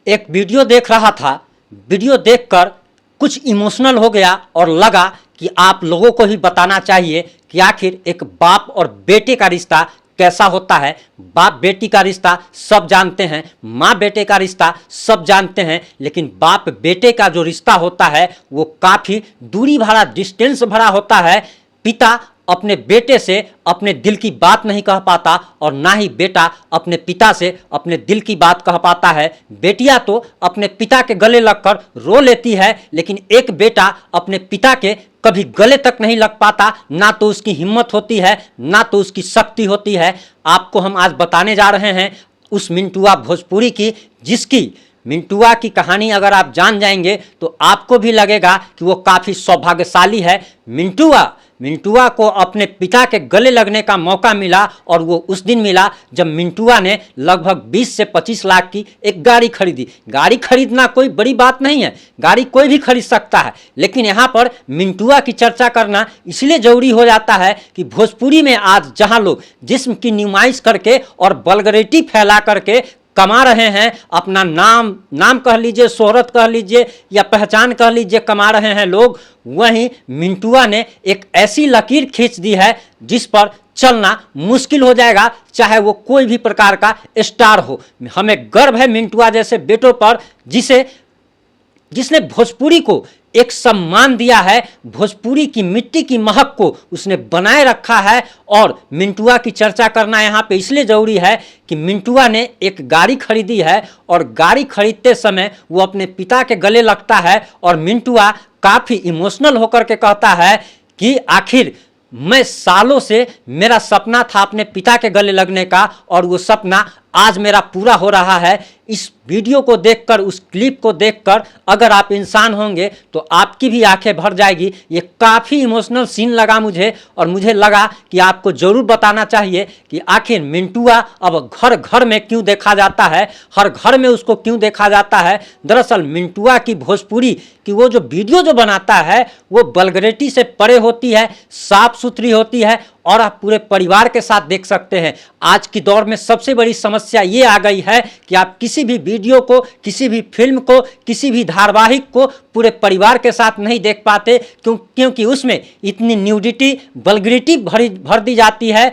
एक वीडियो देख रहा था। वीडियो देखकर कुछ इमोशनल हो गया और लगा कि आप लोगों को ही बताना चाहिए कि आखिर एक बाप और बेटे का रिश्ता कैसा होता है। बाप बेटी का रिश्ता सब जानते हैं, माँ बेटे का रिश्ता सब जानते हैं, लेकिन बाप बेटे का जो रिश्ता होता है वो काफ़ी दूरी भरा, डिस्टेंस भरा होता है। पिता अपने बेटे से अपने दिल की बात नहीं कह पाता और ना ही बेटा अपने पिता से अपने दिल की बात कह पाता है। बेटियां तो अपने पिता के गले लगकर रो लेती है, लेकिन एक बेटा अपने पिता के कभी गले तक नहीं लग पाता। ना तो उसकी हिम्मत होती है, ना तो उसकी शक्ति होती है। आपको हम आज बताने जा रहे हैं उस मिंटुआ भोजपुरी की, जिसकी मिंटुआ की कहानी अगर आप जान जाएंगे तो आपको भी लगेगा कि वो काफ़ी सौभाग्यशाली है। मिंटुआ को अपने पिता के गले लगने का मौका मिला और वो उस दिन मिला जब मिंटुआ ने लगभग 20 से 25 लाख की एक गाड़ी खरीदी। गाड़ी खरीदना कोई बड़ी बात नहीं है, गाड़ी कोई भी खरीद सकता है, लेकिन यहाँ पर मिंटुआ की चर्चा करना इसलिए जरूरी हो जाता है कि भोजपुरी में आज जहाँ लोग जिस्म की नुमाइश करके और वल्गैरिटी फैला करके कमा रहे हैं, अपना नाम कह लीजिए, शोहरत कह लीजिए या पहचान कह लीजिए, कमा रहे हैं लोग, वहीं मिंटुआ ने एक ऐसी लकीर खींच दी है जिस पर चलना मुश्किल हो जाएगा, चाहे वो कोई भी प्रकार का स्टार हो। हमें गर्व है मिंटुआ जैसे बेटों पर, जिसने भोजपुरी को एक सम्मान दिया है, भोजपुरी की मिट्टी की महक को उसने बनाए रखा है। और मिंटुआ की चर्चा करना यहाँ पे इसलिए ज़रूरी है कि मिंटुआ ने एक गाड़ी खरीदी है और गाड़ी खरीदते समय वो अपने पिता के गले लगता है और मिंटुआ काफ़ी इमोशनल होकर के कहता है कि आखिर मैं सालों से मेरा सपना था अपने पिता के गले लगने का और वो सपना आज मेरा पूरा हो रहा है। इस वीडियो को देखकर, उस क्लिप को देखकर अगर आप इंसान होंगे तो आपकी भी आंखें भर जाएगी। ये काफ़ी इमोशनल सीन लगा मुझे और मुझे लगा कि आपको ज़रूर बताना चाहिए कि आखिर मिंटुआ अब घर घर में क्यों देखा जाता है, हर घर में उसको क्यों देखा जाता है। दरअसल मिंटुआ की भोजपुरी की वो जो वीडियो जो बनाता है वो वल्गैरिटी से परे होती है, साफ सुथरी होती है और आप पूरे परिवार के साथ देख सकते हैं। आज की दौर में सबसे बड़ी समस्या ये आ गई है कि आप किसी भी वीडियो को, किसी भी फिल्म को, किसी भी धारावाहिक को पूरे परिवार के साथ नहीं देख पाते, क्योंकि उसमें इतनी न्यूडिटी, वल्गैरिटी भर दी जाती है,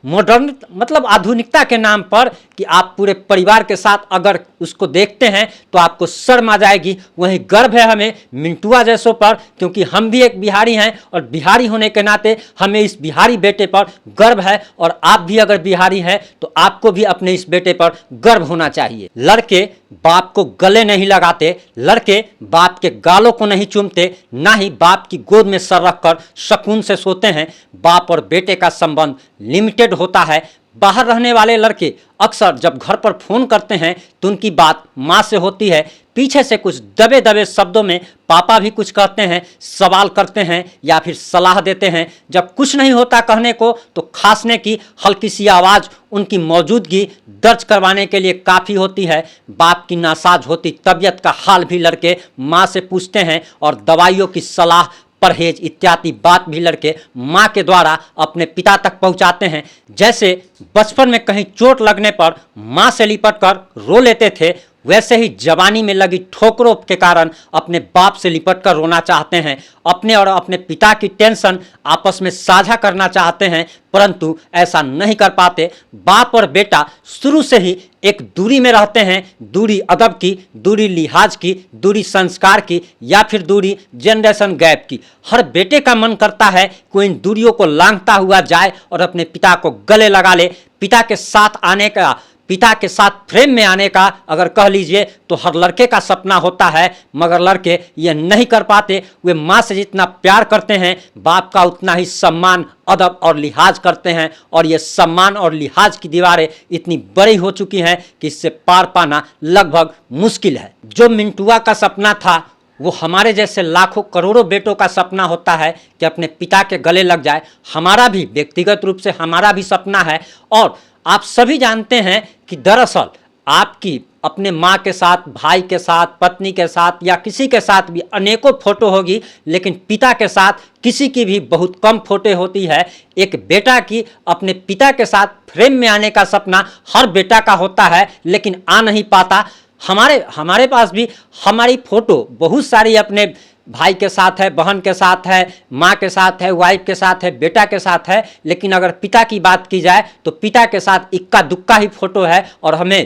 मॉडर्न मतलब आधुनिकता के नाम पर, कि आप पूरे परिवार के साथ अगर उसको देखते हैं तो आपको शर्म आ जाएगी। वहीं गर्व है हमें मिंटुआ जैसों पर, क्योंकि हम भी एक बिहारी हैं और बिहारी होने के नाते हमें इस बिहारी बेटे पर गर्व है। और आप भी अगर बिहारी हैं तो आपको भी अपने इस बेटे पर गर्व होना चाहिए। लड़के बाप को गले नहीं लगाते, लड़के बाप के गालों को नहीं चूमते, ना ही बाप की गोद में सर रखकर सुकून से सोते हैं। बाप और बेटे का संबंध लिमिटेड होता है। बाहर रहने वाले लड़के अक्सर जब घर पर फ़ोन करते हैं तो उनकी बात माँ से होती है, पीछे से कुछ दबे दबे शब्दों में पापा भी कुछ कहते हैं, सवाल करते हैं या फिर सलाह देते हैं। जब कुछ नहीं होता कहने को तो खांसने की हल्की सी आवाज़ उनकी मौजूदगी दर्ज करवाने के लिए काफ़ी होती है। बाप की नासाज होती तबीयत का हाल भी लड़के माँ से पूछते हैं और दवाइयों की सलाह, परहेज इत्यादि बात भी लड़के माँ के द्वारा अपने पिता तक पहुँचाते हैं। जैसे बचपन में कहीं चोट लगने पर माँ से लिपट कर रो लेते थे, वैसे ही जवानी में लगी ठोकरों के कारण अपने बाप से लिपट कर रोना चाहते हैं। अपने और अपने पिता की टेंशन आपस में साझा करना चाहते हैं, परंतु ऐसा नहीं कर पाते। बाप और बेटा शुरू से ही एक दूरी में रहते हैं, दूरी अदब की, दूरी लिहाज की, दूरी संस्कार की या फिर दूरी जनरेशन गैप की। हर बेटे का मन करता है कि इन दूरियों को लांघता हुआ जाए और अपने पिता को गले लगा ले। पिता के साथ आने का, पिता के साथ फ्रेम में आने का अगर कह लीजिए तो हर लड़के का सपना होता है, मगर लड़के ये नहीं कर पाते। वे माँ से जितना प्यार करते हैं बाप का उतना ही सम्मान, अदब और लिहाज करते हैं, और ये सम्मान और लिहाज की दीवारें इतनी बड़ी हो चुकी हैं कि इससे पार पाना लगभग मुश्किल है। जो मिंटुआ का सपना था वो हमारे जैसे लाखों करोड़ों बेटों का सपना होता है कि अपने पिता के गले लग जाए। हमारा भी व्यक्तिगत रूप से हमारा भी सपना है। और आप सभी जानते हैं कि दरअसल आपकी अपने माँ के साथ, भाई के साथ, पत्नी के साथ या किसी के साथ भी अनेकों फोटो होगी, लेकिन पिता के साथ किसी की भी बहुत कम फोटो होती है। एक बेटा की अपने पिता के साथ फ्रेम में आने का सपना हर बेटा का होता है, लेकिन आ नहीं पाता। हमारे हमारे पास भी हमारी फ़ोटो बहुत सारी अपने भाई के साथ है, बहन के साथ है, माँ के साथ है, वाइफ के साथ है, बेटा के साथ है। लेकिन अगर पिता की बात की जाए तो पिता के साथ इक्का दुक्का ही फ़ोटो है। और हमें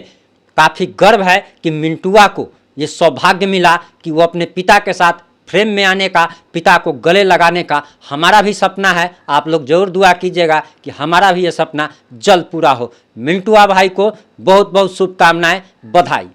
काफ़ी गर्व है कि मिंटुआ को ये सौभाग्य मिला कि वो अपने पिता के साथ फ्रेम में आने का, पिता को गले लगाने का। हमारा भी सपना है, आप लोग जरूर दुआ कीजिएगा कि हमारा भी ये सपना जल्द पूरा हो। मिंटुआ भाई को बहुत बहुत शुभकामनाएं, बधाई।